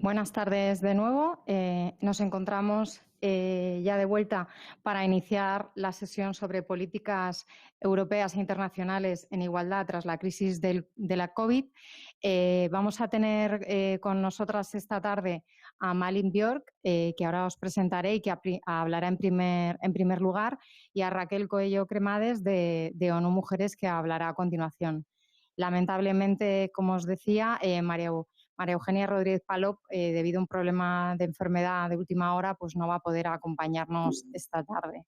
Buenas tardes de nuevo. Nos encontramos ya de vuelta para iniciar la sesión sobre políticas europeas e internacionales en igualdad tras la crisis de la COVID. Vamos a tener con nosotras esta tarde a Malin Björk, que ahora os presentaré y que hablará en primer lugar, y a Raquel Coello de ONU Mujeres, que hablará a continuación. Lamentablemente, como os decía, María Eugenia Rodríguez Palop, debido a un problema de enfermedad de última hora, pues no va a poder acompañarnos esta tarde.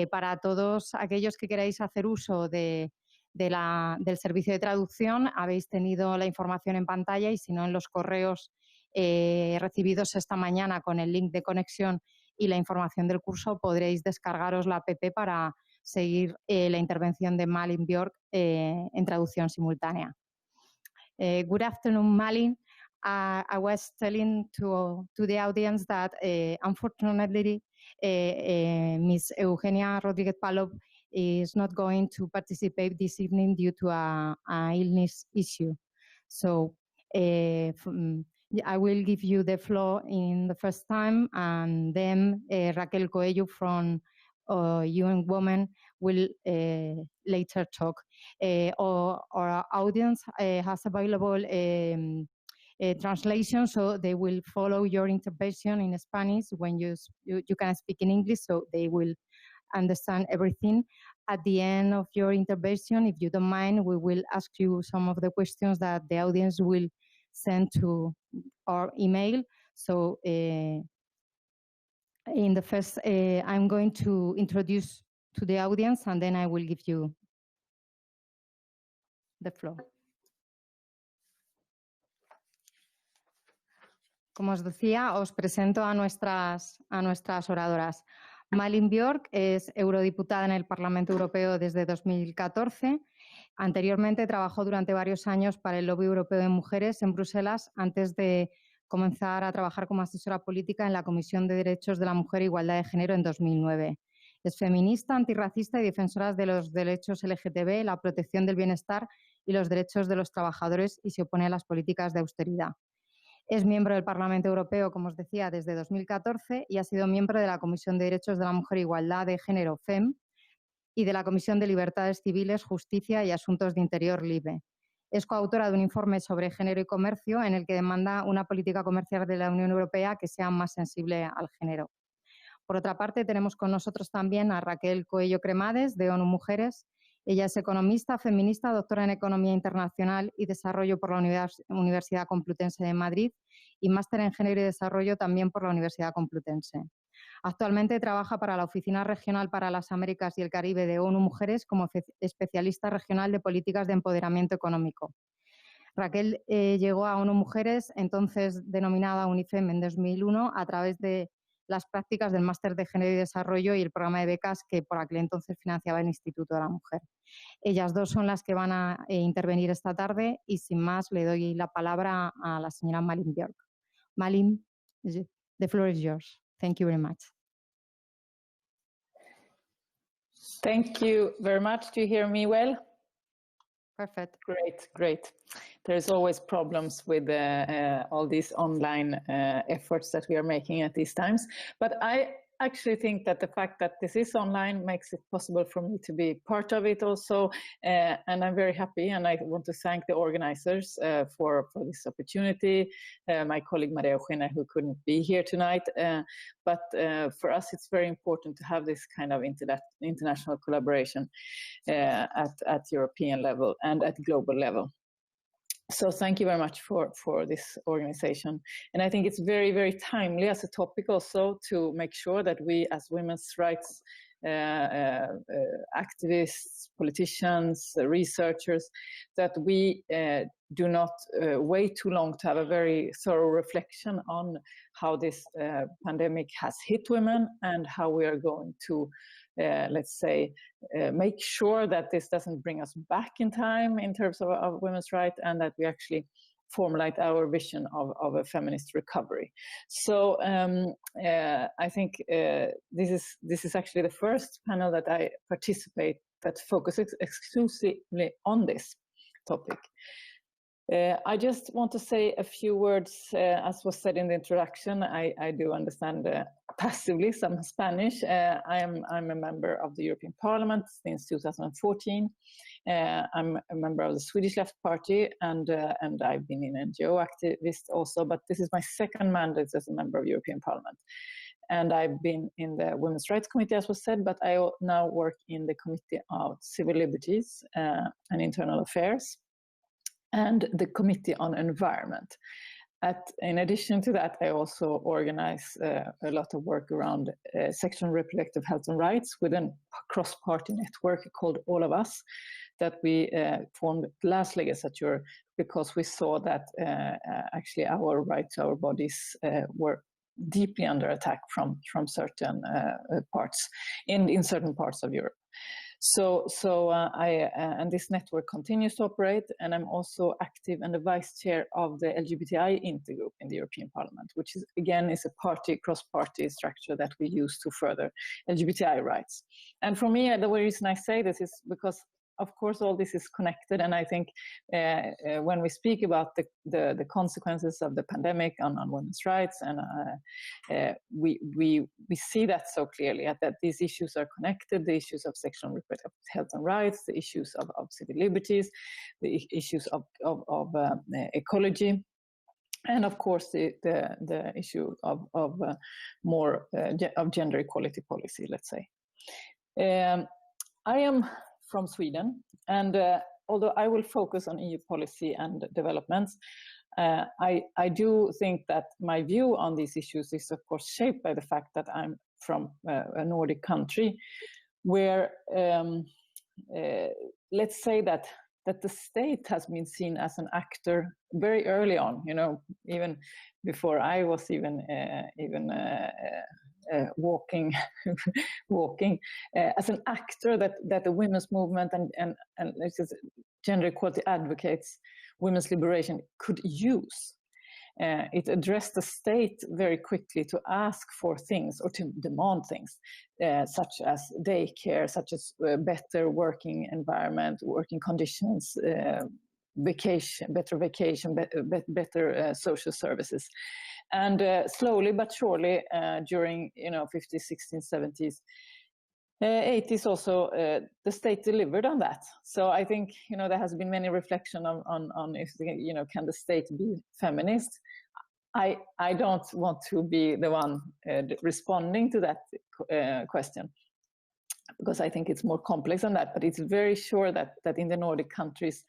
Para todos aquellos que queráis hacer uso del servicio de traducción, habéis tenido la información en pantalla, y si no, en los correos recibidos esta mañana con el link de conexión y la información del curso, podréis descargaros la app para seguir la intervención de Malin Björk en traducción simultánea. Good afternoon, Malin. I was telling to the audience that unfortunately Ms. Eugenia Rodríguez Palop is not going to participate this evening due to a illness issue. So I will give you the floor in the first time, and then Raquel Coello from UN Women will later talk. Our audience has available translation, so they will follow your intervention in Spanish when you can speak in English, so they will understand everything. At the end of your intervention, if you don't mind, we will ask you some of the questions that the audience will send to our email. So in the first, I'm going to introduce to the audience, and then I will give you the floor. Como os decía, os presento a nuestras oradoras. Malin Björk es eurodiputada en el Parlamento Europeo desde 2014. Anteriormente trabajó durante varios años para el Lobby Europeo de Mujeres en Bruselas, antes de comenzar a trabajar como asesora política en la Comisión de Derechos de la Mujer e Igualdad de Género en 2009. Es feminista, antirracista y defensora de los derechos LGTB, la protección del bienestar y los derechos de los trabajadores, y se opone a las políticas de austeridad. Es miembro del Parlamento Europeo, como os decía, desde 2014, y ha sido miembro de la Comisión de Derechos de la Mujer e Igualdad de Género, FEM, y de la Comisión de Libertades Civiles, Justicia y Asuntos de Interior, LIBE. Es coautora de un informe sobre género y comercio, en el que demanda una política comercial de la Unión Europea que sea más sensible al género. Por otra parte, tenemos con nosotros también a Raquel Coello de ONU Mujeres. Ella es economista, feminista, doctora en Economía Internacional y Desarrollo por la Universidad Complutense de Madrid, y máster en Género y Desarrollo también por la Universidad Complutense. Actualmente trabaja para la Oficina Regional para las Américas y el Caribe de ONU Mujeres como especialista regional de políticas de empoderamiento económico. Raquel llegó a ONU Mujeres, entonces denominada UNIFEM, en 2001, a través de las prácticas del Máster de Género y Desarrollo y el programa de becas que por aquel entonces financiaba el Instituto de la Mujer. Ellas dos son las que van a intervenir esta tarde, y sin más le doy la palabra a la señora Malin Björk. Malin, the floor is yours. Thank you very much. Thank you very much. Do you hear me well? Perfect. Great, great. There's always problems with all these online efforts that we are making at these times. But I actually think that the fact that this is online makes it possible for me to be part of it also. And I'm very happy, and I want to thank the organizers for this opportunity. My colleague Maria Eugenia, who couldn't be here tonight. But for us, it's very important to have this kind of international collaboration at European level and at global level. So thank you very much for this organization. And I think it's very, very timely as a topic also to make sure that we as women's rights activists, politicians, researchers, that we do not wait too long to have a very thorough reflection on how this pandemic has hit women and how we are going to let's say, make sure that this doesn't bring us back in time in terms of women's rights, and that we actually formulate our vision of a feminist recovery. So I think this is actually the first panel that I participate that focuses exclusively on this topic. I just want to say a few words, as was said in the introduction. I do understand passively some Spanish. I'm a member of the European Parliament since 2014. I'm a member of the Swedish Left Party, and I've been an NGO activist also, but this is my second mandate as a member of European Parliament. And I've been in the Women's Rights Committee, as was said, but I now work in the Committee of Civil Liberties and Internal Affairs, and the Committee on Environment. In addition to that, I also organize a lot of work around sexual and reproductive health and rights with a cross-party network called All of Us that we formed last legislature because we saw that actually our rights, our bodies were deeply under attack from certain parts in certain parts of Europe. So and this network continues to operate, and I'm also active and the vice chair of the LGBTI intergroup in the European Parliament, which is again is a cross-party structure that we use to further LGBTI rights. And for me, the reason I say this is because, of course, all this is connected, and I think when we speak about the consequences of the pandemic on women's rights, and we see that so clearly, that these issues are connected: the issues of sexual and reproductive health and rights, the issues of civil liberties, the issues of ecology, and of course the issue of more of gender equality policy, let's say. I am from Sweden, and although I will focus on EU policy and developments, I do think that my view on these issues is of course shaped by the fact that I'm from a Nordic country where let's say that the state has been seen as an actor very early on, you know, even before I was even walking as an actor that the women's movement and gender equality advocates, women's liberation could use. It addressed the state very quickly to ask for things or to demand things, such as daycare, such as better working environment, working conditions, better vacation, better social services. And slowly but surely, during 50s, 16s, 70s, 80s also, the state delivered on that. So I think there has been many reflection on if can the state be feminist. I don't want to be the one responding to that question, because I think it's more complex than that. But it's very sure that in the Nordic countries,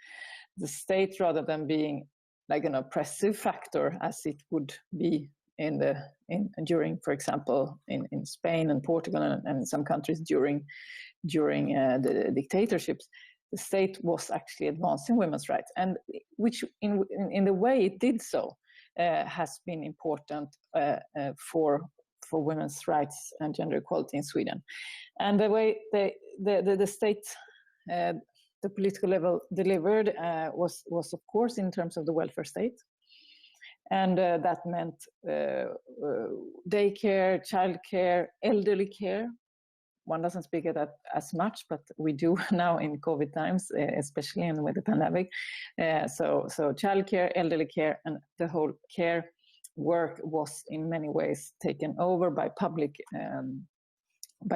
the state, rather than being like an oppressive factor as it would be during, for example, in Spain and Portugal and some countries during the dictatorships, the state was actually advancing women's rights, and which in the way it did so has been important for women's rights and gender equality in Sweden. And the way the state, the political level delivered was of course in terms of the welfare state. And that meant daycare, childcare, elderly care. One doesn't speak of that as much, but we do now in COVID times, especially with the pandemic. So childcare, elderly care, and the whole care work was in many ways taken over by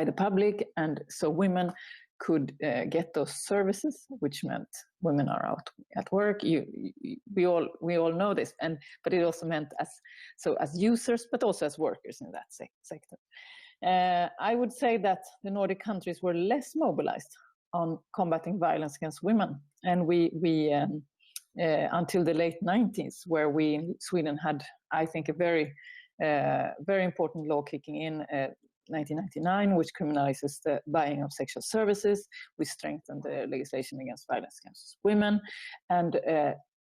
the public, and so women could get those services, which meant women are out at work. We all know this, but it also meant as users, but also as workers in that sector. I would say that the Nordic countries were less mobilized on combating violence against women, and we until the late 90s, where we in Sweden had, I think, a very important law kicking in. 1999, which criminalizes the buying of sexual services. We strengthened the legislation against violence against women. And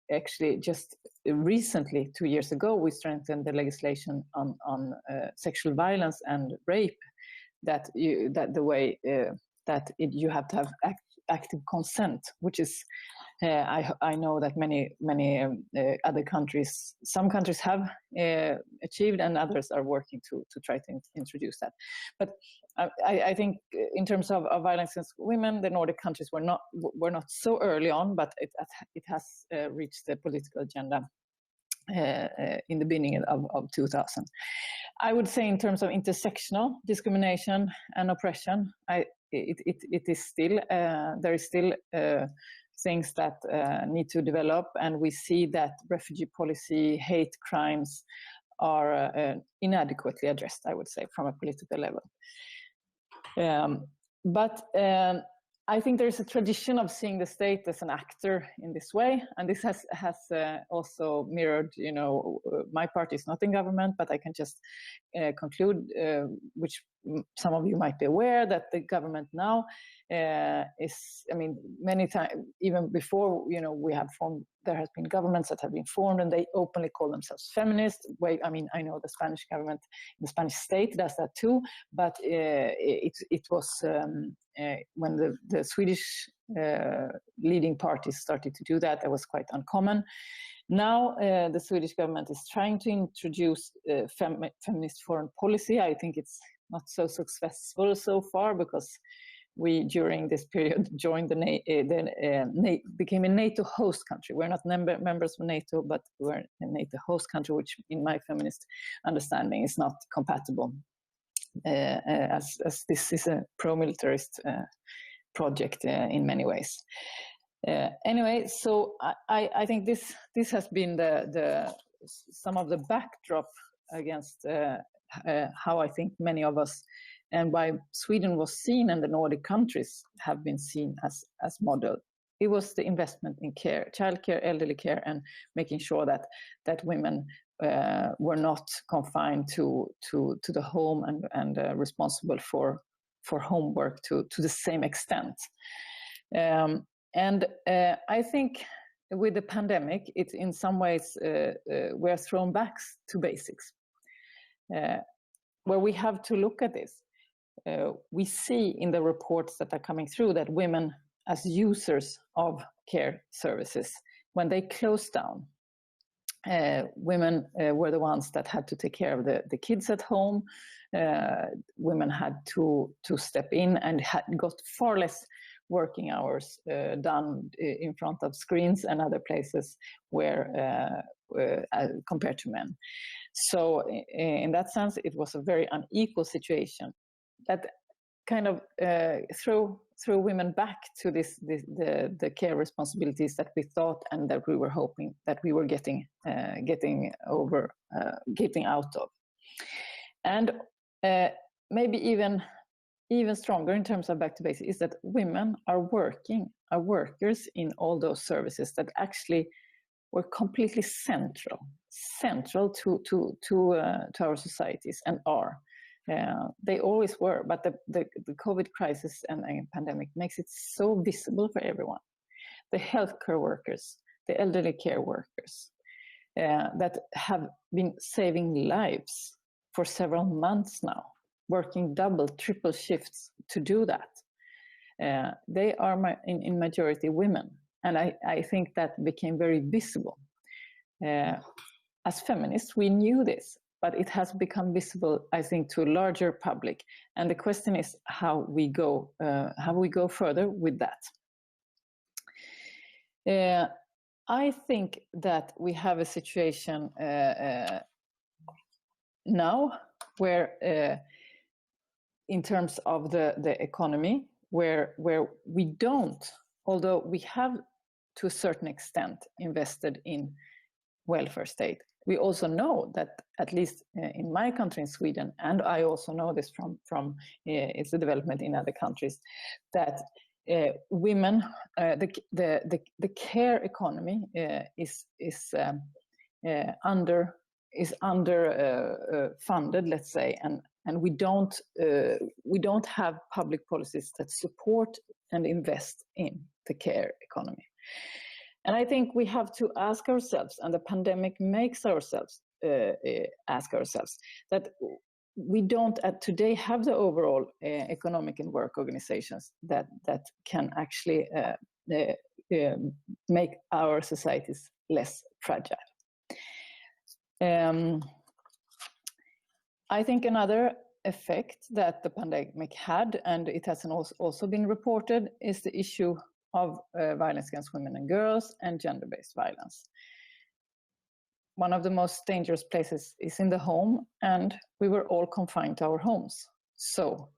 actually just recently, 2 years ago, we strengthened the legislation on sexual violence and rape, that you have to have active consent, which is I know that many other countries, some countries have achieved, and others are working to try to introduce that. But I think in terms of violence against women, the Nordic countries were not so early on, but it has reached the political agenda in the beginning of 2000. I would say in terms of intersectional discrimination and oppression, it is still there is still things that need to develop, and we see that refugee policy, hate crimes are inadequately addressed, I would say, from a political level. But I think there's a tradition of seeing the state as an actor in this way, and this has also mirrored, you know, my party is not in government, but I can just conclude, which some of you might be aware, that the government now is, I mean, many times, even before, you know, we have formed, there has been governments that have been formed and they openly call themselves feminist. I mean, I know the Spanish government, the Spanish state does that too, but it was when the Swedish leading parties started to do that, that was quite uncommon. Now the Swedish government is trying to introduce feminist foreign policy. I think it's not so successful so far, because we, during this period, joined became a NATO host country. We're not members of NATO, but we're a NATO host country, which in my feminist understanding is not compatible, as this is a pro-militarist project in many ways. Anyway, so I think this has been some of the backdrop against how I think many of us, and why Sweden was seen and the Nordic countries have been seen as model. It was the investment in care, childcare, elderly care, and making sure that women were not confined to the home and responsible for homework to the same extent. And I think with the pandemic, it's in some ways we're thrown back to basics, where we have to look at this. We see in the reports that are coming through that women as users of care services, when they closed down, women were the ones that had to take care of the kids at home. Women had to step in and got far less working hours done in front of screens and other places where compared to men. So in that sense, it was a very unequal situation that kind of threw women back to the care responsibilities that we thought and that we were hoping that we were getting out of. And maybe even stronger in terms of back to basics is that women are workers in all those services that actually were completely central to our societies and are. They always were, but the COVID crisis and pandemic makes it so visible for everyone. The healthcare workers, the elderly care workers that have been saving lives for several months now, working double, triple shifts to do that. They are in majority women. And I think that became very visible. As feminists, we knew this, but it has become visible, I think, to a larger public. And the question is how we go further with that. I think that we have a situation now where, in terms of the economy, where we don't, although we have to a certain extent invested in welfare state, we also know that, at least in my country, in Sweden, and I also know this from it's a development in other countries, that women, the care economy is under funded, let's say, and we don't have public policies that support and invest in the care economy. And I think we have to ask ourselves, and the pandemic makes ourselves ask ourselves, that we don't today have the overall economic and work organizations that can actually make our societies less fragile. I think another effect that the pandemic had, and it has also been reported, is the issue of violence against women and girls and gender-based violence. One of the most dangerous places is in the home, and we were all confined to our homes. So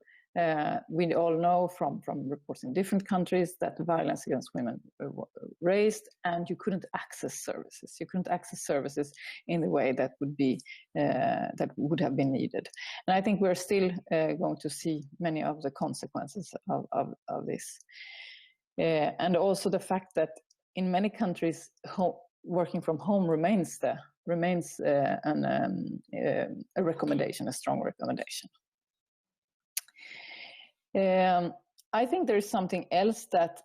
we all know from reports in different countries that the violence against women were raised, and you couldn't access services. You couldn't access services in the way that would have been needed. And I think we're still going to see many of the consequences of this. And also the fact that in many countries, working from home remains a recommendation, a strong recommendation. I think there is something else that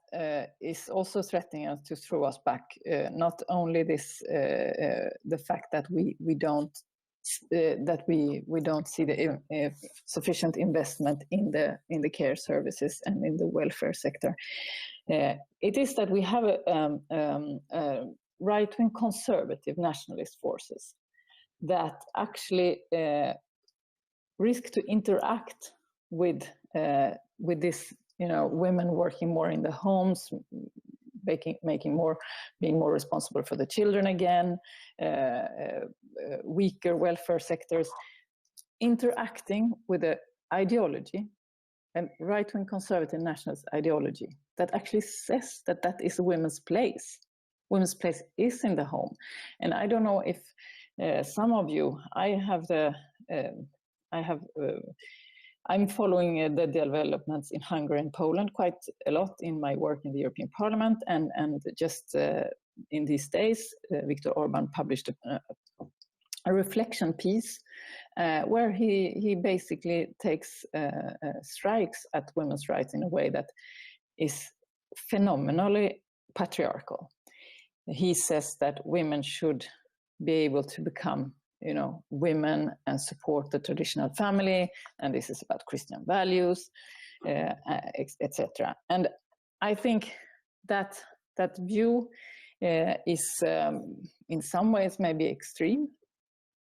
is also threatening us to throw us back. Not only this, the fact that we don't see the sufficient investment in the care services and in the welfare sector. It is that we have a right-wing conservative nationalist forces that actually risk to interact with this, women working more in the homes, being more responsible for the children again, weaker welfare sectors, interacting with the ideology, and right-wing conservative nationalist ideology that actually says that that is a women's place. Women's place is in the home. And I don't know if some of you, I'm following the developments in Hungary and Poland quite a lot in my work in the European Parliament, and just in these days, Viktor Orban published a reflection piece where he basically takes strikes at women's rights in a way that is phenomenally patriarchal. He says that women should be able to become women and support the traditional family, and this is about Christian values, etc. And I think that view is in some ways maybe extreme,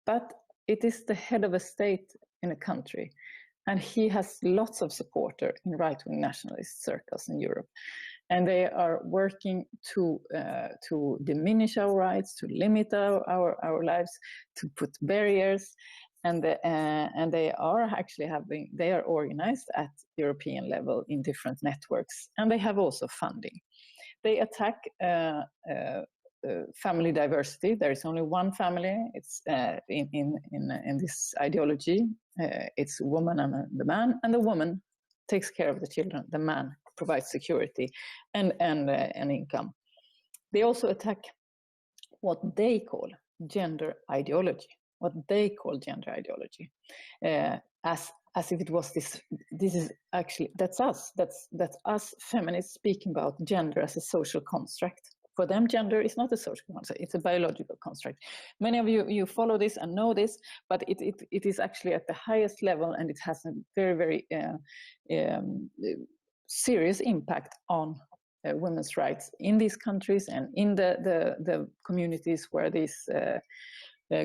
but it is the head of a state in a country, and he has lots of supporters in right-wing nationalist circles in Europe. And they are working to diminish our rights, to limit our lives, to put barriers, and they are actually they are organized at European level in different networks, and they have also funding. They attack family diversity. There is only one family. It's in this ideology. It's a woman and the man, and the woman takes care of the children. The man provides security and income. They also attack what they call gender ideology. As if it was this is actually, that's us. That's us feminists speaking about gender as a social construct. For them, gender is not a social construct, it's a biological construct. Many of you follow this and know this, but it is actually at the highest level, and it has a very, very serious impact on women's rights in these countries and in the communities where these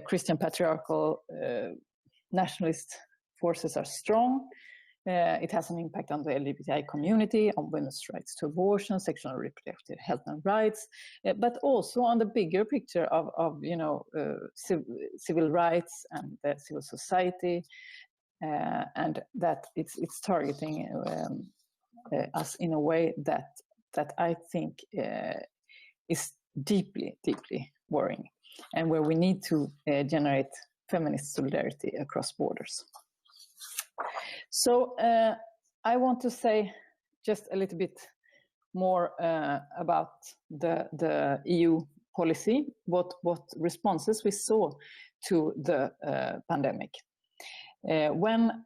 Christian patriarchal nationalist forces are strong. It has an impact on the LGBTI community, on women's rights to abortion, sexual and reproductive health and rights, but also on the bigger picture of civil rights and civil society, and that it's targeting us in a way that I think is deeply, deeply worrying, and where we need to generate feminist solidarity across borders. So I want to say just a little bit more about the EU policy, what responses we saw to the pandemic. When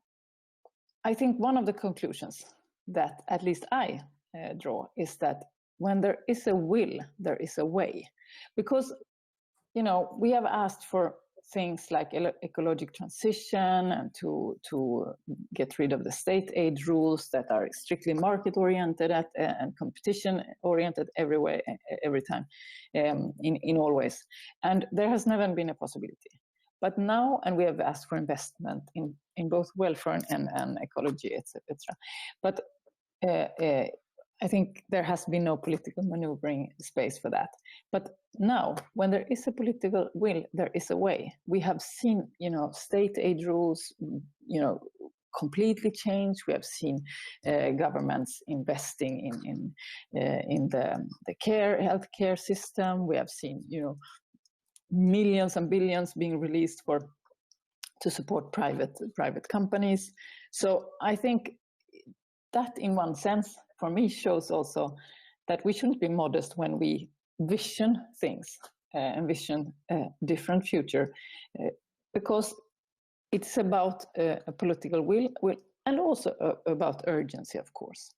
I think one of the conclusions that at least I draw is that when there is a will, there is a way. Because, we have asked for things like ecological transition and to get rid of the state aid rules that are strictly market oriented and competition oriented every time in all ways. And there has never been a possibility. But now, and we have asked for investment in both welfare and ecology, etc. But I think there has been no political maneuvering space for that. But now, when there is a political will, there is a way. We have seen, state aid rules, completely change. We have seen governments investing in the healthcare system. We have seen, millions and billions being released to support private companies. So I think that, in one sense, for me, shows also that we shouldn't be modest when we vision things, envision a different future, because it's about a political will and also about urgency, of course.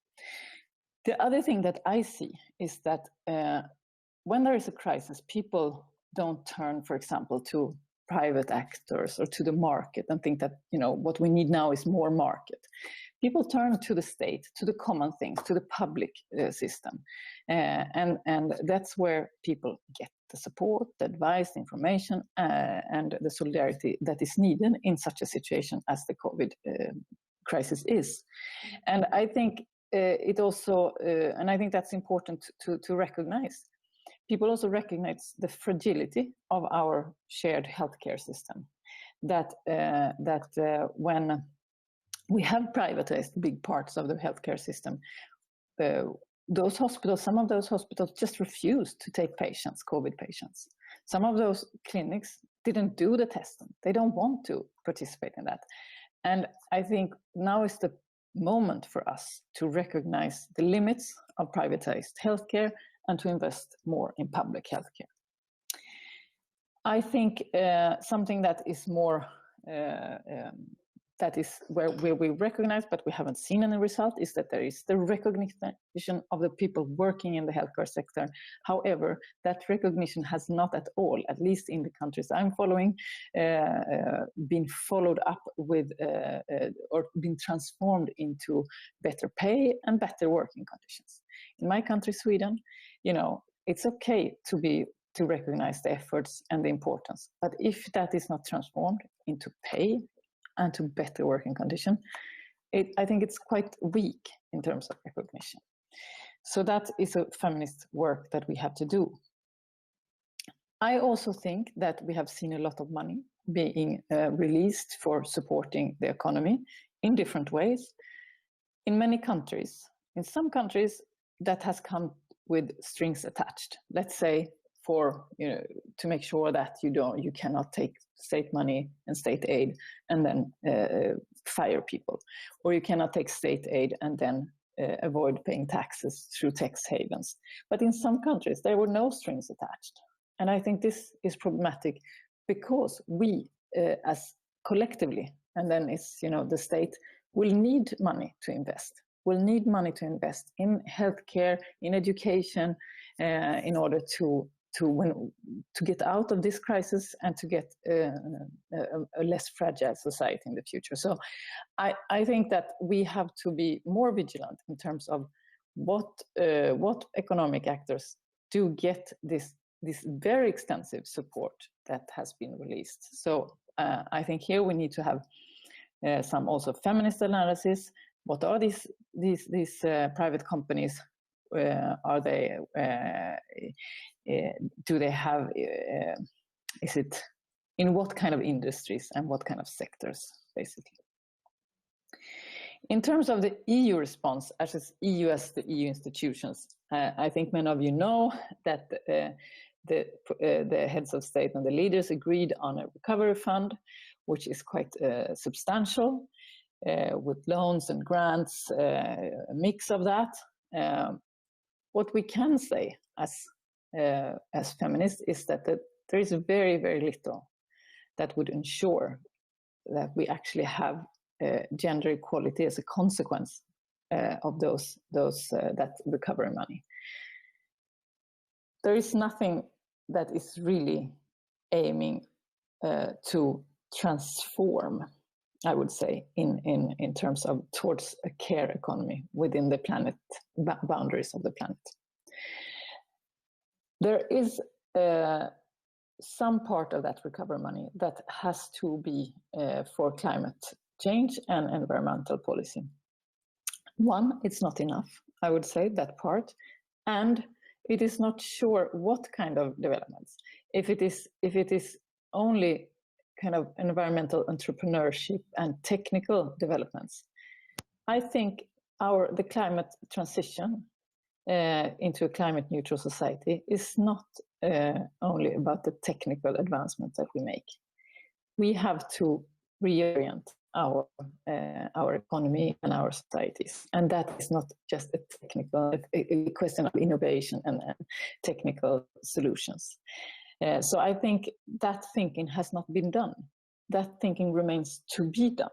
The other thing that I see is that when there is a crisis, people don't turn, for example, to private actors or to the market and think that, what we need now is more market. People turn to the state, to the common things, to the public system. And that's where people get the support, the advice, the information, and the solidarity that is needed in such a situation as the COVID crisis is. And I think it also, and I think that's important to recognize. People also recognize the fragility of our shared healthcare system. That when we have privatized big parts of the healthcare system, those hospitals, some of those hospitals just refused to take patients, COVID patients. Some of those clinics didn't do the testing. They don't want to participate in that. And I think now is the moment for us to recognize the limits of privatized healthcare and to invest more in public healthcare. I think something that is more, that is where we recognize, but we haven't seen any result, is that there is the recognition of the people working in the healthcare sector. However, that recognition has not at all, at least in the countries I'm following, been followed up with or been transformed into better pay and better working conditions. In my country, Sweden, it's okay to recognize the efforts and the importance, but if that is not transformed into pay and to better working condition, I think it's quite weak in terms of recognition. So that is a feminist work that we have to do. I also think that we have seen a lot of money being released for supporting the economy in different ways. In many countries, in some countries, that has come with strings attached. Let's say to make sure that you cannot take state money and state aid and then fire people, or you cannot take state aid and then avoid paying taxes through tax havens. But in some countries, there were no strings attached. And I think this is problematic because we, as collectively, and then it's, the state, will need money to invest. Will need money to invest in healthcare, in education, in order to get out of this crisis and to get a less fragile society in the future. So I think that we have to be more vigilant in terms of what economic actors do get this very extensive support that has been released. So I think here we need to have some also feminist analysis. What are these private companies? Are they? Do they have? Is it in what kind of industries and what kind of sectors, basically? In terms of the EU response, as EU as the EU institutions, I think many of you know that the heads of state and the leaders agreed on a recovery fund, which is quite substantial, with loans and grants, a mix of that. What we can say as feminists is that there is very, very little that would ensure that we actually have gender equality as a consequence of that recovery money. There is nothing that is really aiming to transform, I would say, in terms of towards a care economy within the planet, boundaries of the planet. There is some part of that recovery money that has to be for climate change and environmental policy. One, it's not enough, I would say, that part, and it is not sure what kind of developments. If it is only kind of environmental entrepreneurship and technical developments, I think the climate transition into a climate neutral society is not only about the technical advancements that we make. We have to reorient our economy and our societies, and that is not just a question of innovation and technical solutions. So I think that thinking has not been done. That thinking remains to be done.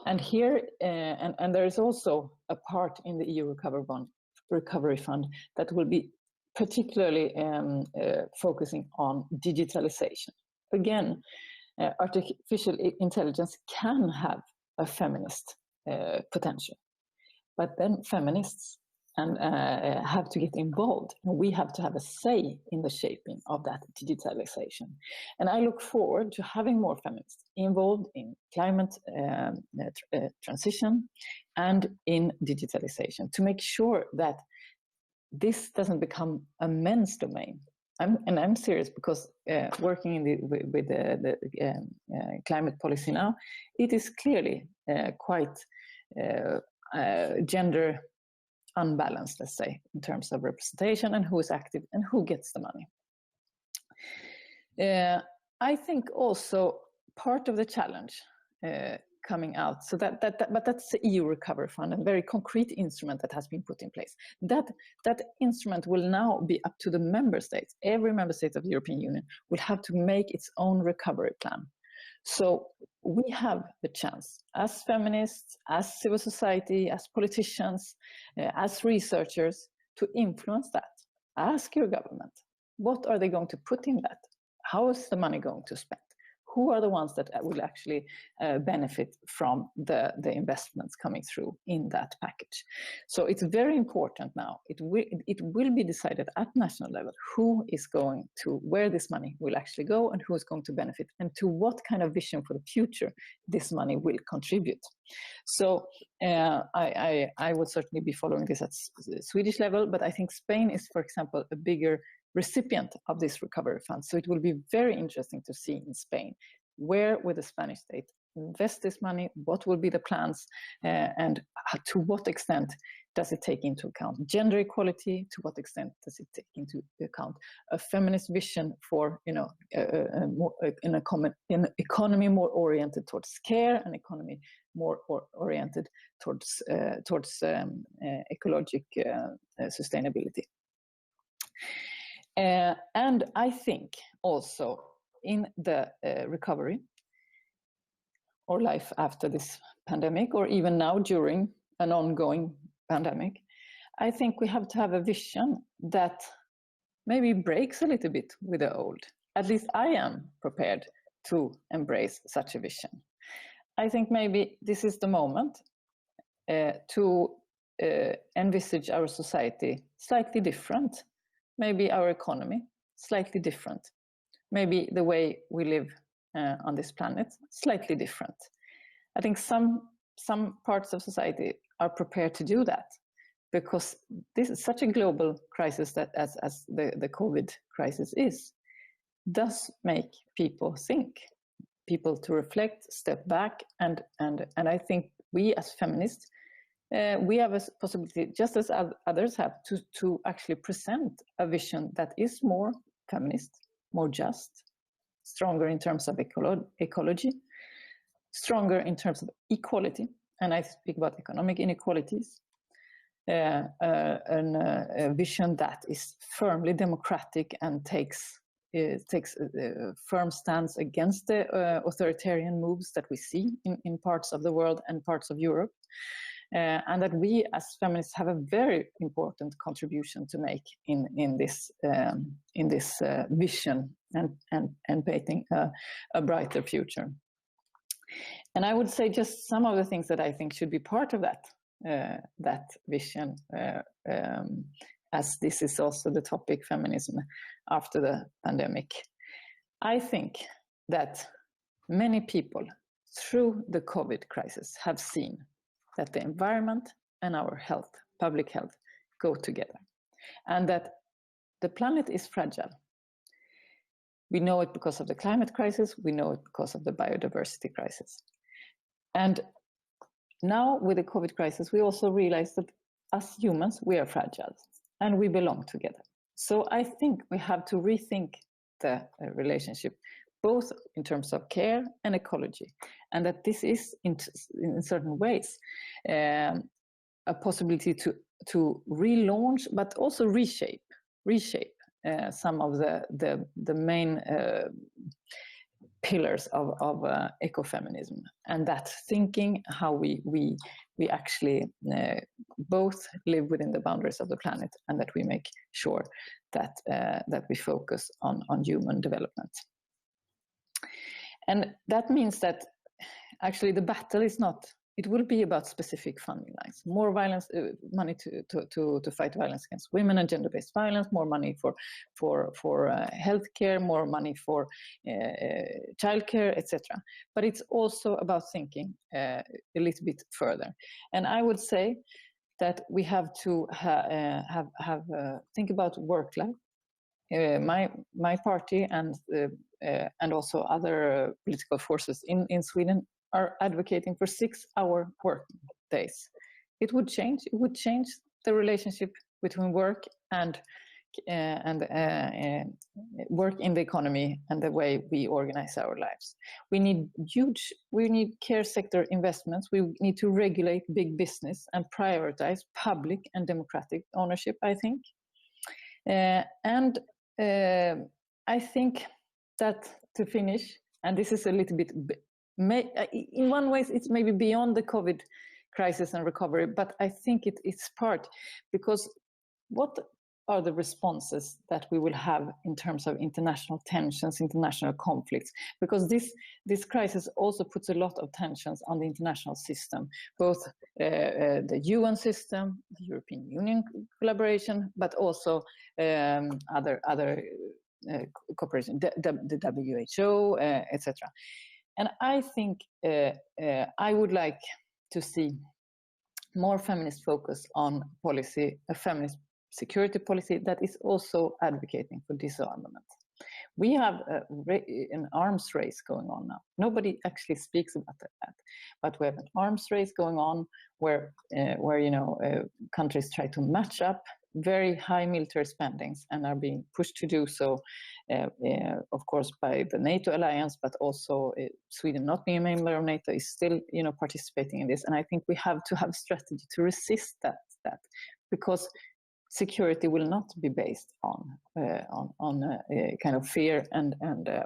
And here, and there is also a part in the EU Recovery Fund that will be particularly focusing on digitalization. Again, artificial intelligence can have a feminist potential, but then feminists have to get involved, and we have to have a say in the shaping of that digitalization. And I look forward to having more feminists involved in climate transition and in digitalization to make sure that this doesn't become a men's domain. I'm serious, because working with the climate policy now, it is clearly quite gender unbalanced, let's say, in terms of representation and who is active and who gets the money. I think also part of the challenge coming out, so but that's the EU Recovery Fund, a very concrete instrument that has been put in place. That instrument will now be up to the member states. Every member state of the European Union will have to make its own recovery plan. So we have the chance, as feminists, as civil society, as politicians, as researchers, to influence that. Ask your government, what are they going to put in that? How is the money going to spend? Who are the ones that will actually benefit from the investments coming through in that package? So it's very important now. It will be decided at national level who is going to, where this money will actually go, and who is going to benefit, and to what kind of vision for the future this money will contribute. So I would certainly be following this at the Swedish level, but I think Spain is, for example, a bigger recipient of this recovery fund. So it will be very interesting to see in Spain, where will the Spanish state invest this money, what will be the plans, and to what extent does it take into account gender equality, to what extent does it take into account a feminist vision for, you know, an economy more oriented towards care, an economy more oriented towards ecologic sustainability. And I think also in the recovery or life after this pandemic, or even now during an ongoing pandemic, I think we have to have a vision that maybe breaks a little bit with the old. At least I am prepared to embrace such a vision. I think maybe this is the moment to envisage our society slightly different. Maybe our economy slightly different. Maybe the way we live on this planet slightly different. I think some parts of society are prepared to do that, because this is such a global crisis that as the COVID crisis does make people think, people to reflect, step back, and I think we as feminists, we have a possibility, just as others have, to actually present a vision that is more feminist, more just, stronger in terms of ecology, stronger in terms of equality, and I speak about economic inequalities, a vision that is firmly democratic and takes a firm stance against the authoritarian moves that we see in parts of the world and parts of Europe. and that we as feminists have a very important contribution to make in this vision and painting a brighter future. And I would say just some of the things that I think should be part of that vision, as this is also the topic, feminism after the pandemic. I think that many people through the COVID crisis have seen that the environment and our health, public health, go together, and that the planet is fragile. We know it because of the climate crisis, we know it because of the biodiversity crisis. And now with the COVID crisis, we also realize that as humans, we are fragile and we belong together. So I think we have to rethink the relationship, both in terms of care and ecology, and that this is in certain ways a possibility to relaunch, but also reshape some of the main pillars of ecofeminism, and that thinking how we actually both live within the boundaries of the planet, and that we make sure that that we focus on human development. And that means that actually the battle is not, it will be about specific funding lines, more violence, money to fight violence against women and gender-based violence, more money for healthcare, more money for childcare, etc. But it's also about thinking a little bit further. And I would say that we have to think about work life. My party and also other political forces in Sweden are advocating for 6-hour work days. It would change the relationship between work and work in the economy and the way we organize our lives. We need care sector investments. We need to regulate big business and prioritize public and democratic ownership, I think. I think that to finish, and this is a little bit, in one way it's maybe beyond the COVID crisis and recovery, but I think it's part, because what are the responses that we will have in terms of international tensions, international conflicts? Because this crisis also puts a lot of tensions on the international system, both the UN system, the European Union collaboration, but also other cooperation, the WHO, etc. And I think I would like to see more feminist focus on policy, a feminist security policy that is also advocating for disarmament. We have an arms race going on now. Nobody actually speaks about that, but we have an arms race going on where countries try to match up very high military spendings and are being pushed to do so, of course, by the NATO alliance, but also Sweden, not being a member of NATO, is still participating in this. And I think we have to have a strategy to resist that because security will not be based on kind of fear and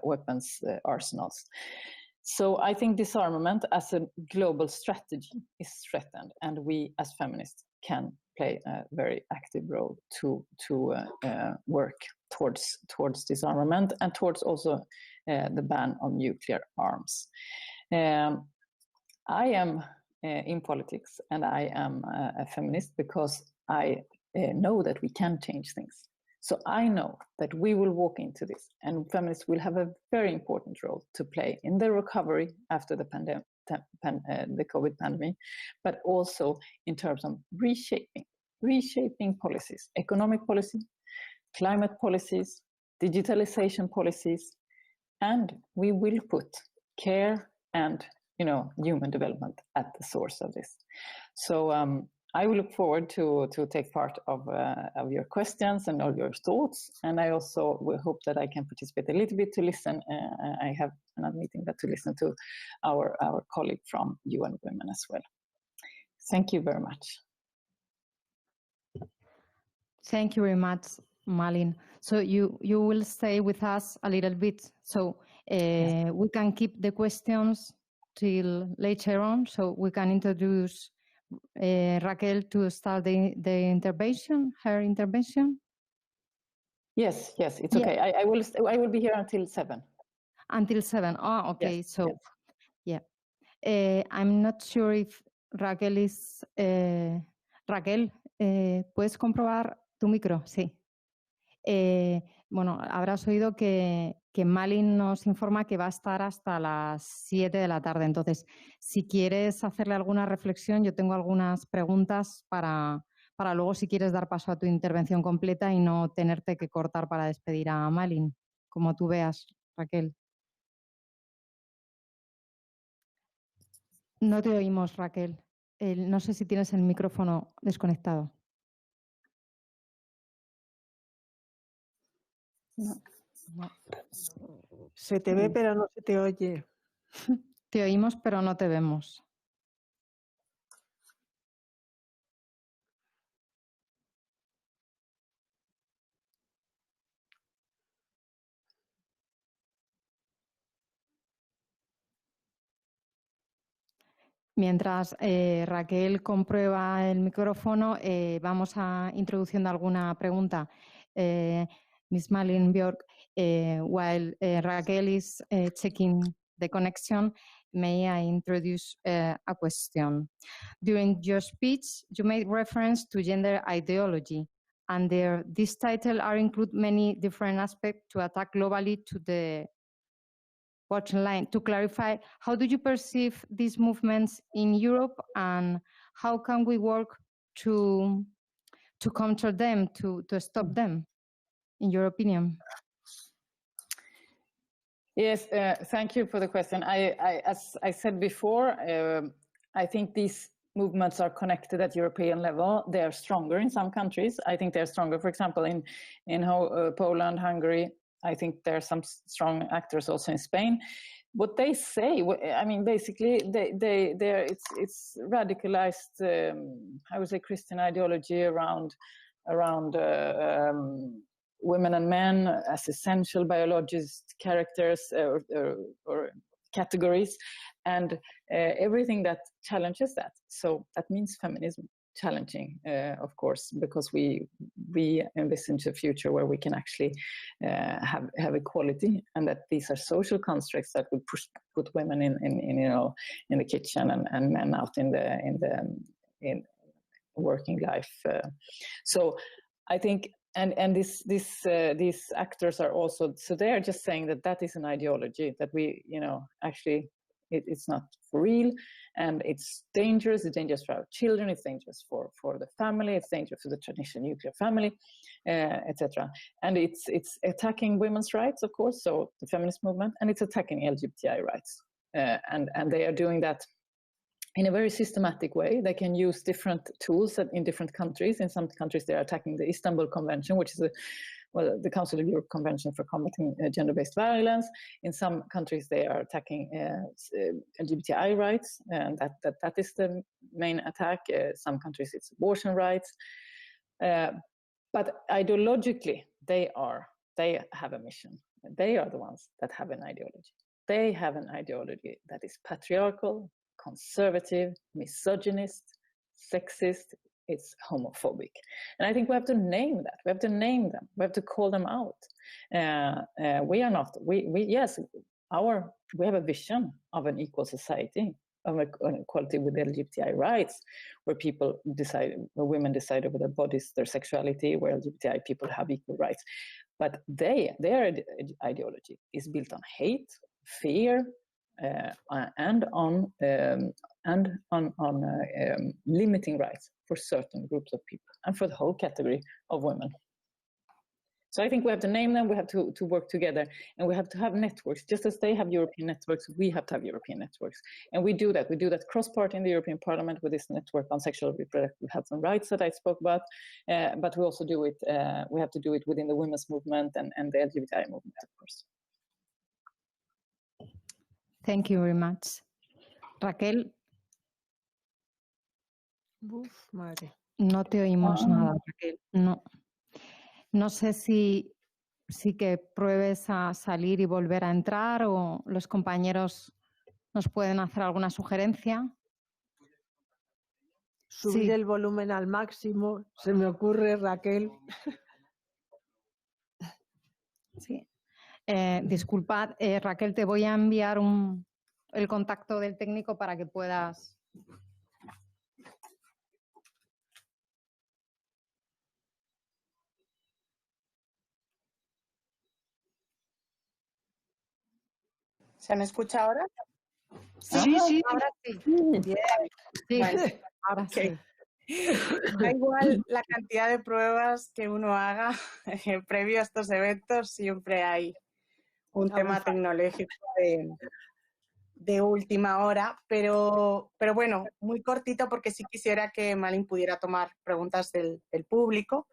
weapons arsenals. So I think disarmament as a global strategy is threatened, and we as feminists can play a very active role to work towards disarmament and towards also the ban on nuclear arms. I am in politics, and I am a feminist because I know that we can change things. So I know that we will walk into this, and feminists will have a very important role to play in the recovery after the pandemic, the COVID pandemic, but also in terms of reshaping policies, economic policy, climate policies, digitalization policies, and we will put care and human development at the source of this. So I will look forward to take part of your questions and all your thoughts, and I also will hope that I can participate a little bit to listen. I have another meeting to listen to our colleague from UN Women as well. Thank you very much. Thank you very much, Malin. So you will stay with us a little bit, so we can keep the questions till later on, so we can introduce Raquel to start the intervention, her intervention? Yes, it's okay. I will be here until 7. Until 7. Oh, okay. Yes, So, yeah. I'm not sure if Raquel is... Raquel, ¿puedes comprobar tu micro? Sí. Bueno, habrás oído que Malin nos informa que va a estar hasta las 7 de la tarde. Entonces, si quieres hacerle alguna reflexión, yo tengo algunas preguntas para luego, si quieres, dar paso a tu intervención completa y no tenerte que cortar para despedir a Malin, como tú veas, Raquel. No te oímos, Raquel. No sé si tienes el micrófono desconectado. No. Se te ve, pero no se te oye. Te oímos, pero no te vemos. Mientras Raquel comprueba el micrófono, vamos a introduciendo alguna pregunta. Ms. Malin, Björk, while Raquel is checking the connection, may I introduce a question? During your speech, you made reference to gender ideology. Under this title are included many different aspects to attack globally to the bottom line. To clarify, how do you perceive these movements in Europe, and how can we work to counter them, to stop them, in your opinion? Yes, thank you for the question. As I said before, I think these movements are connected at European level. They are stronger in some countries. I think they're stronger, for example, in Poland, Hungary. I think there are some strong actors also in Spain. What they say, I mean, basically, it's radicalized, I would say, Christian ideology around women and men as essential biologist characters or categories, and everything that challenges that. So that means feminism challenging, of course, because we envisage a future where we can actually have equality, and that these are social constructs that would put women in the kitchen and men out in working life. So I think, and these actors are also, so they are just saying that is an ideology that we, actually it's not for real, and it's dangerous. It's dangerous for our children. It's dangerous for the family. It's dangerous for the traditional nuclear family, etc. And it's attacking women's rights, of course. So the feminist movement, and it's attacking LGBTI rights, and they are doing that in a very systematic way. They can use different tools in different countries. In some countries, they are attacking the Istanbul Convention, which is the Council of Europe Convention for Combating Gender-Based Violence. In some countries, they are attacking LGBTI rights, and that is the main attack. Some countries, it's abortion rights. But ideologically, they have a mission. They are the ones that have an ideology. They have an ideology that is patriarchal, conservative, misogynist, sexist. It's homophobic. And I think we have to name that. We have to name them. We have to call them out. We are not, yes, we have a vision of an equal society, of an equality with LGBTI rights, where women decide over their bodies, their sexuality, where LGBTI people have equal rights. But their ideology is built on hate, fear, and on limiting rights for certain groups of people and for the whole category of women. So I think we have to name them, we have to work together, and we have to have networks. Just as they have European networks, we have to have European networks. And we do that. We do that cross-party in the European Parliament with this network on sexual and reproductive health and rights that I spoke about. But we also do it, we have to do it within the women's movement and the LGBTI movement, of course. Thank you very much. Raquel. Uf, madre. No te oímos nada, Raquel. No sé si que pruebes a salir y volver a entrar, o los compañeros nos pueden hacer alguna sugerencia. subir Sí. el volumen al máximo. Se me ocurre, Raquel. Sí. Disculpad, Raquel, te voy a enviar el contacto del técnico para que puedas... ¿Se me escucha ahora? Sí, sí, ahora sí. Bien. Sí, Bueno, ahora ok. sí. Da igual la cantidad de pruebas que uno haga previo a estos eventos, siempre hay un tema tecnológico de última hora, pero bueno, muy cortito porque sí quisiera que Malin pudiera tomar preguntas del público,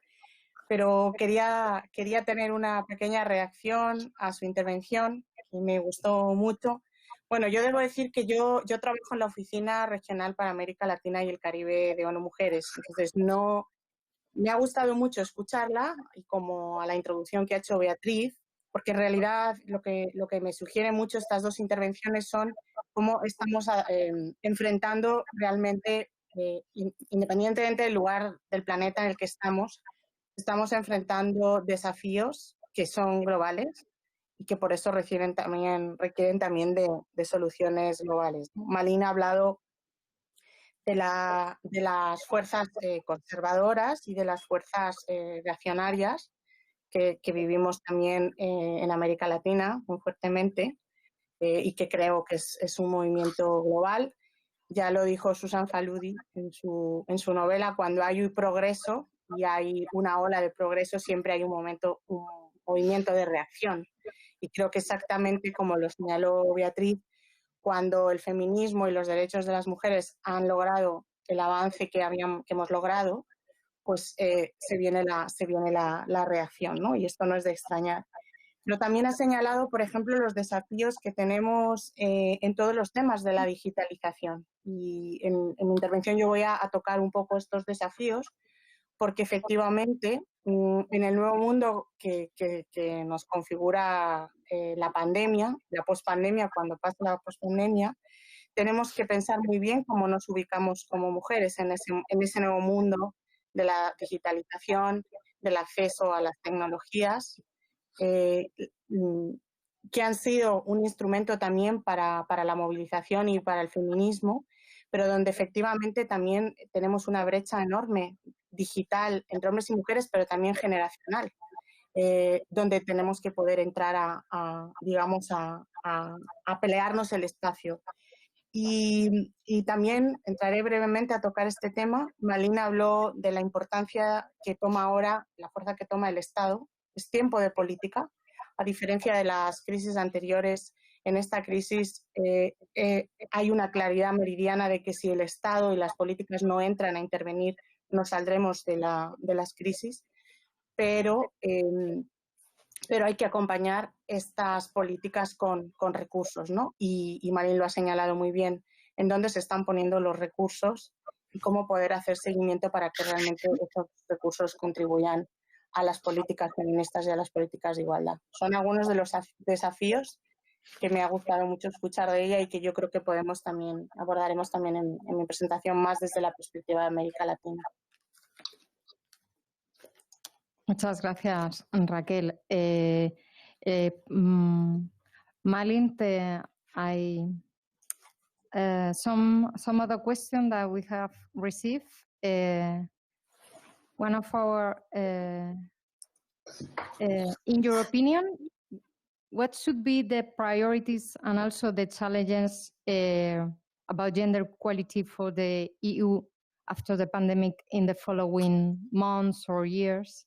pero quería tener una pequeña reacción a su intervención y me gustó mucho. Bueno, yo debo decir que yo trabajo en la Oficina Regional para América Latina y el Caribe de ONU Mujeres, entonces no me ha gustado mucho escucharla y como a la introducción que ha hecho Beatriz, porque en realidad lo que me sugiere mucho estas dos intervenciones son cómo estamos enfrentando realmente, independientemente del lugar del planeta en el que estamos enfrentando desafíos que son globales y que por eso requieren también de soluciones globales. Malin ha hablado de las fuerzas conservadoras y de las fuerzas reaccionarias que vivimos también en América Latina muy fuertemente y que creo que es un movimiento global. Ya lo dijo Susan Faludi en su novela, cuando hay progreso y hay una ola de progreso, siempre hay un movimiento de reacción. Y creo que exactamente como lo señaló Beatriz, cuando el feminismo y los derechos de las mujeres han logrado el avance que hemos logrado, pues se viene la reacción, ¿no? Y esto no es de extrañar. Pero también ha señalado, por ejemplo, los desafíos que tenemos en todos los temas de la digitalización. Y en mi intervención yo voy a tocar un poco estos desafíos, porque efectivamente en el nuevo mundo que nos configura la pandemia, la pospandemia, cuando pase la pospandemia, tenemos que pensar muy bien cómo nos ubicamos como mujeres en ese nuevo mundo de la digitalización, del acceso a las tecnologías, que han sido un instrumento también para la movilización y para el feminismo, pero donde efectivamente también tenemos una brecha enorme digital entre hombres y mujeres, pero también generacional, donde tenemos que poder entrar a pelearnos el espacio. Y también entraré brevemente a tocar este tema. Malin habló de la importancia que toma ahora, la fuerza que toma el Estado. Es tiempo de política. A diferencia de las crisis anteriores, en esta crisis hay una claridad meridiana de que si el Estado y las políticas no entran a intervenir, no saldremos de las crisis. Pero hay que acompañar estas políticas con recursos, ¿no? Y Malin lo ha señalado muy bien, en dónde se están poniendo los recursos y cómo poder hacer seguimiento para que realmente esos recursos contribuyan a las políticas feministas y a las políticas de igualdad. Son algunos de los desafíos que me ha gustado mucho escuchar de ella y que yo creo que abordaremos también en mi presentación más desde la perspectiva de América Latina. Muchas gracias, Raquel. Malin, some other question that we have received. One of our, in your opinion, what should be the priorities and also the challenges about gender equality for the EU after the pandemic in the following months or years?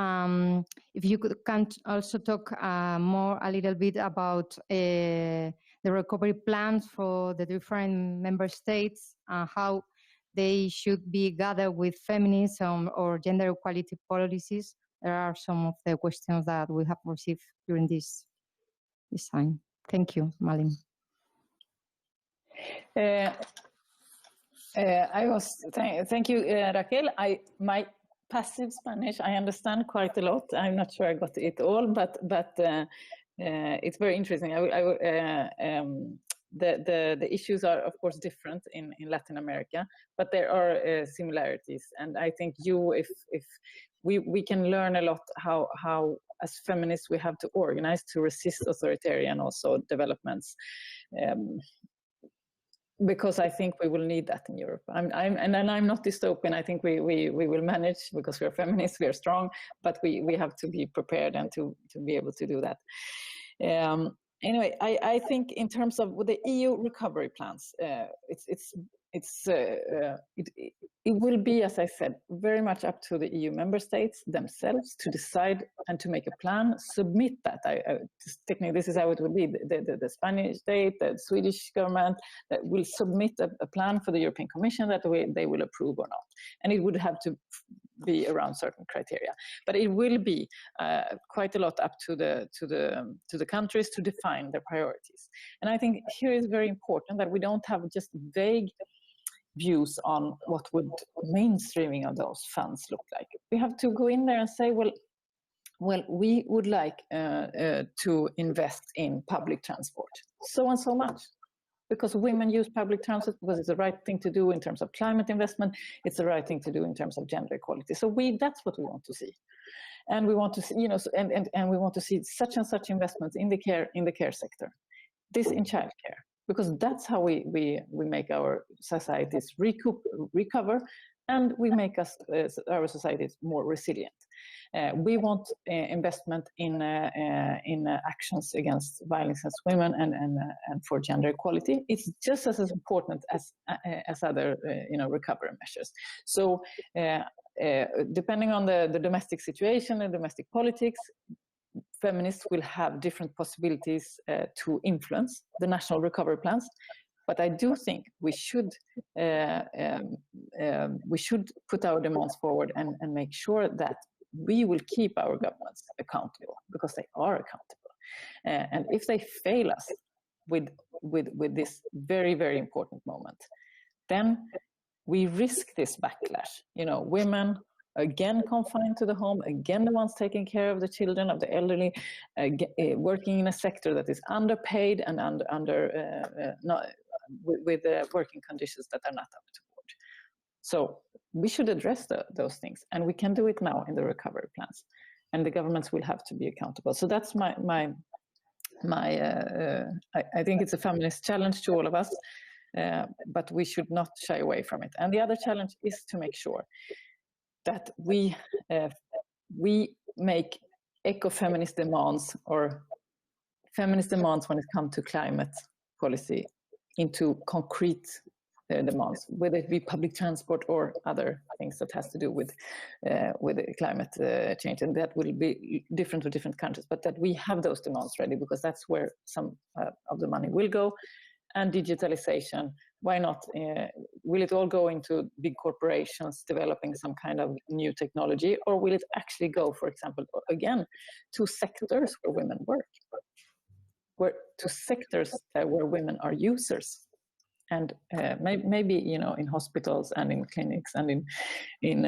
If you can also talk a little bit about the recovery plans for the different member states, how they should be gathered with feminism or gender equality policies. There are some of the questions that we have received during this time. Thank you, Malin. Thank you, Raquel. My passive Spanish, I understand quite a lot. I'm not sure I got it all, but it's very interesting. the issues are, of course, different in Latin America, but there are similarities. And I think if we can learn a lot how as feminists we have to organize to resist authoritarian also developments. Because I think we will need that in Europe. I'm not dystopian. I think we will manage because we are feminists, we are strong, but we have to be prepared and to be able to do that. Anyway, I think in terms of the EU recovery plans, it will be, as I said, very much up to the EU member states themselves to decide and to make a plan, submit that. Technically, this is how it will be. The Spanish state, the Swedish government that will submit a plan for the European Commission that they will approve or not. And it would have to be around certain criteria. But it will be quite a lot up to the countries to define their priorities. And I think here is very important that we don't have just vague views on what would mainstreaming of those funds look like. We have to go in there and say, well, we would like to invest in public transport, so and so much, because women use public transport, because it's the right thing to do in terms of climate investment, it's the right thing to do in terms of gender equality. So that's what we want to see. And we want to see, and we want to see such and such investments in the care sector, this in childcare, because that's how we make our societies recover, and we make our societies more resilient. We want investment in actions against violence against women and for gender equality. It's just as important as other recovery measures. So depending on the domestic situation and domestic politics, feminists will have different possibilities to influence the national recovery plans. But I do think we should put our demands forward and make sure that we will keep our governments accountable, because they are accountable. And if they fail us with this very, very important moment, then we risk this backlash. Women again confined to the home, again the ones taking care of the children, of the elderly, working in a sector that is underpaid and with working conditions that are not up to board. So we should address those things, and we can do it now in the recovery plans, and the governments will have to be accountable. So that's I think it's a feminist challenge to all of us, but we should not shy away from it. And the other challenge is to make sure that we make eco-feminist demands or feminist demands when it comes to climate policy into concrete demands, whether it be public transport or other things that has to do with climate change. And that will be different for different countries, but that we have those demands ready, because that's where some of the money will go. And digitalization, why not? Will it all go into big corporations developing some kind of new technology, or will it actually go, for example, again, to sectors where women work, to sectors where women are users, and maybe in hospitals and in clinics and in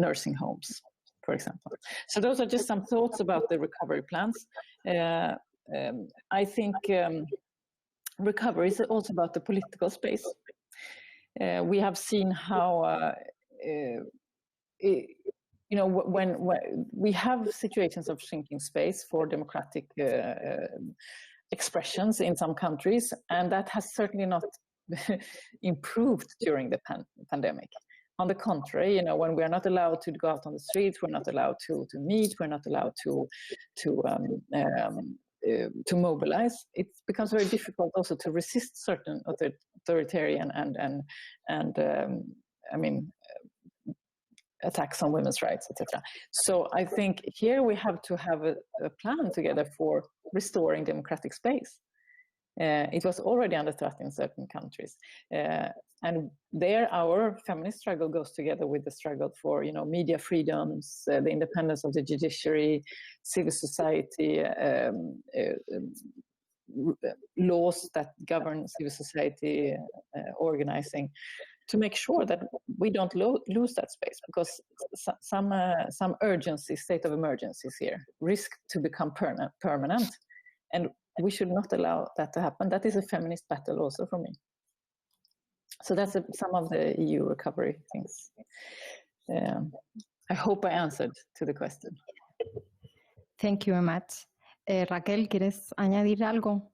nursing homes, for example. So those are just some thoughts about the recovery plans. I think recovery is also about the political space. We have seen how when we have situations of shrinking space for democratic expressions in some countries, and that has certainly not improved during the pandemic. On the contrary, when we are not allowed to go out on the streets, we're not allowed to meet, we're not allowed to mobilize, it becomes very difficult also to resist certain authoritarian and attacks on women's rights, etc. So I think here we have to have a plan together for restoring democratic space. It was already under threat in certain countries. And there our feminist struggle goes together with the struggle for media freedoms, the independence of the judiciary, civil society, laws that govern civil society organizing, to make sure that we don't lose that space, because some urgency, state of emergencies here, risk to become permanent. And we should not allow that to happen. That is a feminist battle also for me. So that's some of the EU recovery things. I hope I answered to the question. Thank you very much. Raquel, ¿quieres añadir algo?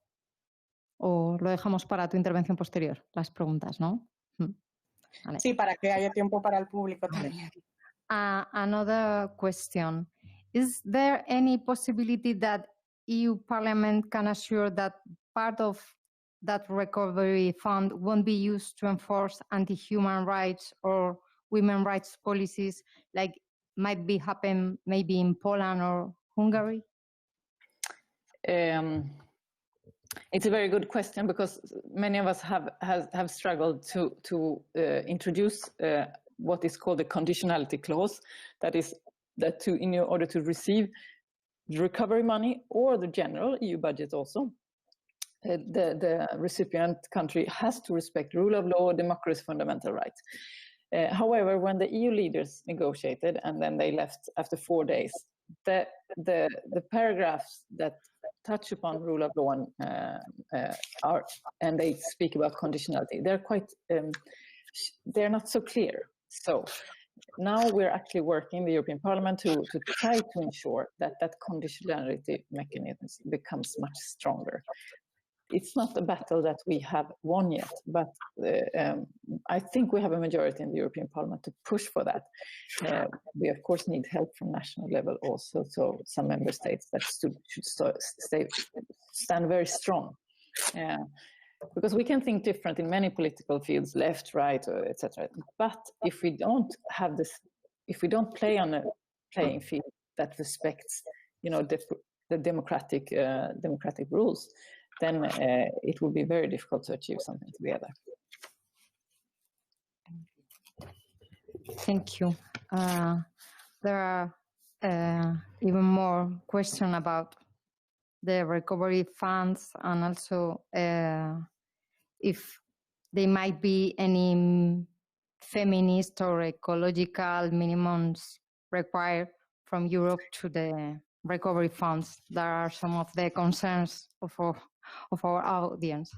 ¿O lo dejamos para tu intervención posterior? Las preguntas, ¿no? Vale. Sí, para que haya tiempo para el público también. Another question. Is there any possibility that EU Parliament can assure that part of that recovery fund won't be used to enforce anti-human rights or women's rights policies like might be happen maybe in Poland or Hungary? It's a very good question, because many of us have struggled to introduce what is called the conditionality clause. That is that in order to receive the recovery money or the general EU budget also, the recipient country has to respect rule of law, democracy, fundamental rights. However, when the EU leaders negotiated and then they left after 4 days, the paragraphs that touch upon rule of law and they speak about conditionality, they're not so clear. So now we're actually working in the European Parliament to try to ensure that conditionality mechanism becomes much stronger. It's not a battle that we have won yet, but I think we have a majority in the European Parliament to push for that. We, of course, need help from national level also, so some member states that should stand very strong. Because we can think different in many political fields, left, right, etc. But if we don't have this, if we don't play on a playing field that respects, the democratic rules, then it will be very difficult to achieve something together. Thank you. There are even more questions about the recovery funds, and also if there might be any feminist or ecological minimums required from Europe to the recovery funds. There are some of the concerns of our audience.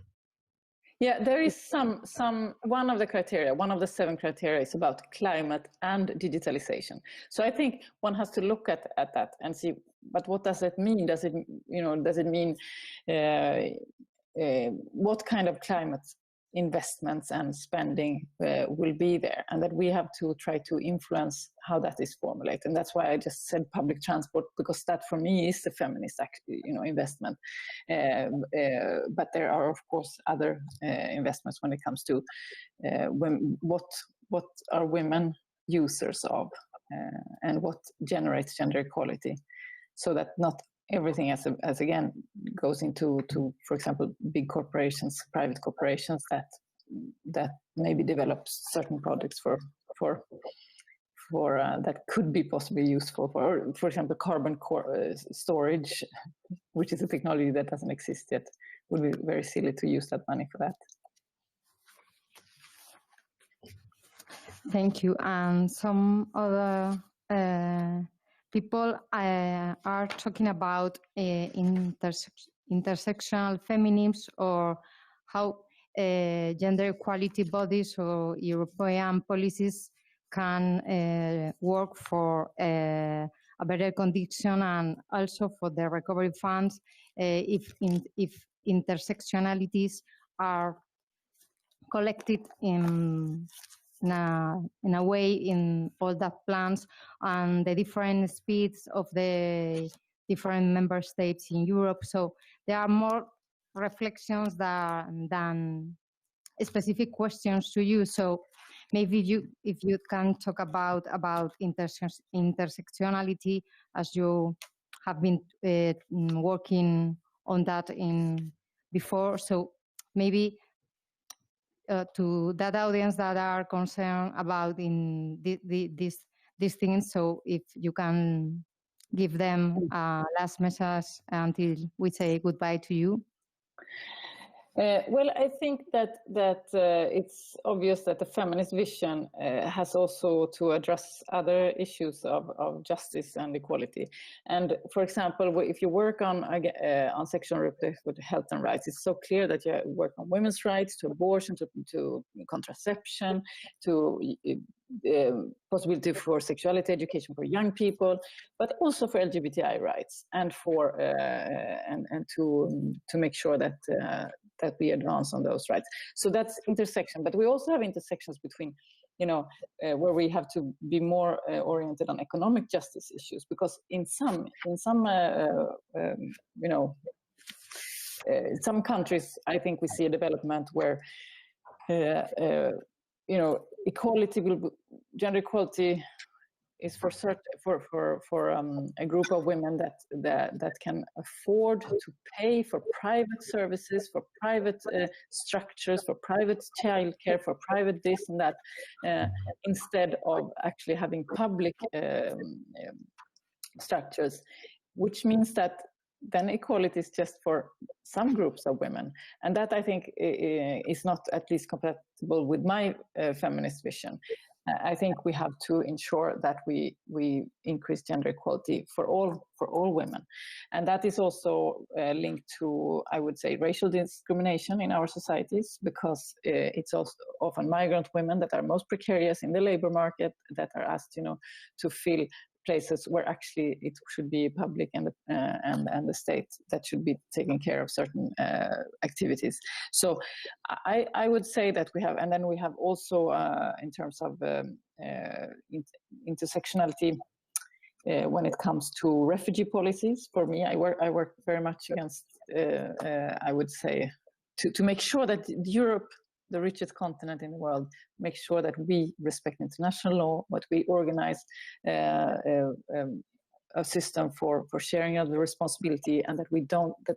Yeah, there is one of the 7 criteria is about climate and digitalization. So I think one has to look at that and see, but what does it mean? Does it mean what kind of climate investments and spending will be there, and that we have to try to influence how that is formulated. And that's why I just said public transport, because that for me is the feminist investment. But there are of course other investments when it comes to what are women users of, and what generates gender equality, so that not everything as again goes into for example big corporations, private corporations that maybe develop certain products for that could be possibly useful for example carbon storage, which is a technology that doesn't exist yet. Would be very silly to use that money for that. Thank you. And some other people are talking about intersectional feminism, or how gender equality bodies or European policies can work for a better condition, and also for the recovery funds if intersectionalities are collected in a way in all the plans and the different speeds of the different member states in Europe. So there are more reflections than specific questions to you. So maybe if you can talk about intersectionality, as you have been working on that before. So maybe to that audience that are concerned about these things. So if you can give them a last message until we say goodbye to you. Well, I think that it's obvious that the feminist vision has also to address other issues of justice and equality. And for example, if you work on sexual and reproductive health and rights, it's so clear that you work on women's rights, to abortion, to contraception, to possibility for sexuality education for young people, but also for LGBTI rights, and for and to make sure that that we advance on those rights. So that's intersection, but we also have intersections between, where we have to be more oriented on economic justice issues, because in some some countries, I think we see a development where gender equality is for a group of women that can afford to pay for private services, for private structures, for private childcare, for private this and that, instead of actually having public structures, which means that then equality is just for some groups of women. And that, I think, is not at least compatible with my feminist vision. I think we have to ensure that we increase gender equality for all women. And that is also linked to, I would say, racial discrimination in our societies, because it's also often migrant women that are most precarious in the labor market, that are asked, to fill places where actually it should be public and the state that should be taking care of certain activities. So I would say that we have, and then we have also in terms of intersectionality when it comes to refugee policies. For me, I work very much against, I would say, to make sure that Europe, the richest continent in the world, make sure that we respect international law, but we organize a system for sharing of the responsibility, and that we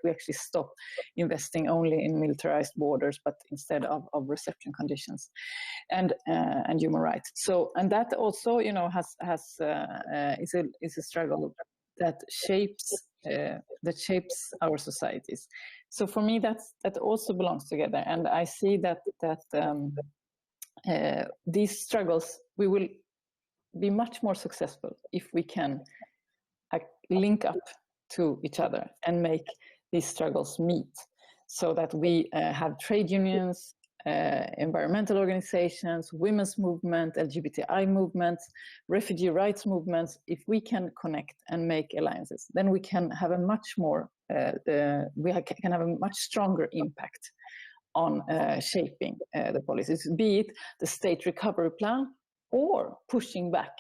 actually stop investing only in militarized borders, but instead of reception conditions and human rights. So, and that also, is a struggle that shapes our societies. So for me, that also belongs together, and I see that these struggles, we will be much more successful if we can link up to each other and make these struggles meet, so that we have trade unions, environmental organizations, women's movement, LGBTI movements, refugee rights movements. If we can connect and make alliances, then we can have a much more, can have a much stronger impact on shaping the policies, be it the state recovery plan or pushing back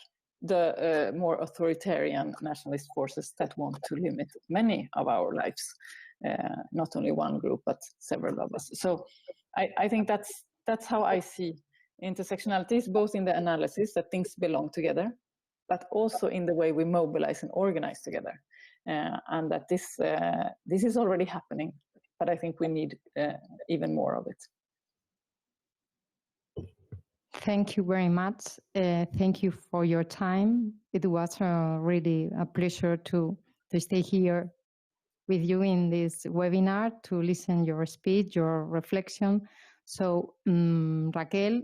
the more authoritarian nationalist forces that want to limit many of our lives, not only one group, but several of us. So I think that's how I see intersectionalities, both in the analysis that things belong together, but also in the way we mobilize and organize together. And that this is already happening, but I think we need even more of it. Thank you very much. Thank you for your time. It was really a pleasure to stay here with you in this webinar, to listen your speech, your reflection. So, Raquel,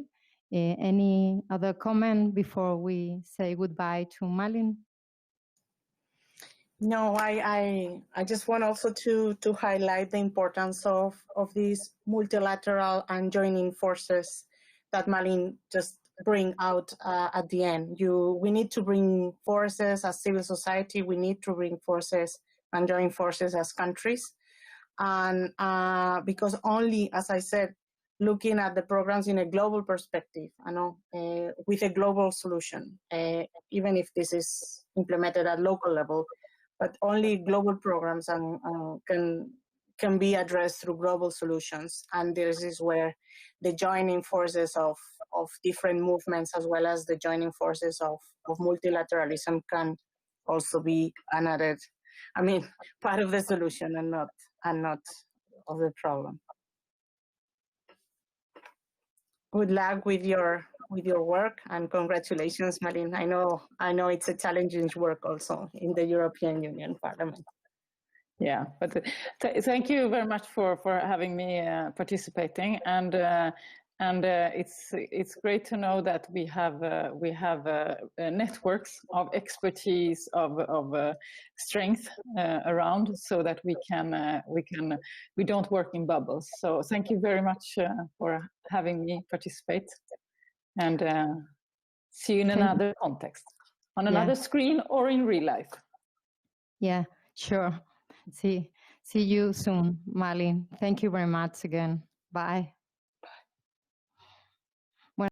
any other comment before we say goodbye to Malin? No, I just want also to highlight the importance of these multilateral and joining forces that Malin just bring out at the end. We need to bring forces as civil society. We need to bring forces and join forces as countries. And because only, as I said, looking at the programs in a global perspective, with a global solution, even if this is implemented at local level, but only global programs can be addressed through global solutions. And this is where the joining forces of different movements, as well as the joining forces of multilateralism, can also be another, part of the solution and not of the problem. Good luck with your work, and congratulations, Malin. I know it's a challenging work also in the European Union Parliament. Yeah, but thank you very much for having me participating, and it's great to know that we have networks of expertise of strength around, so that we don't work in bubbles. So thank you very much for having me participate, and see you in another context, on another screen or in real life. Yeah, sure. See you soon, Malin. Thank you very much again. Bye.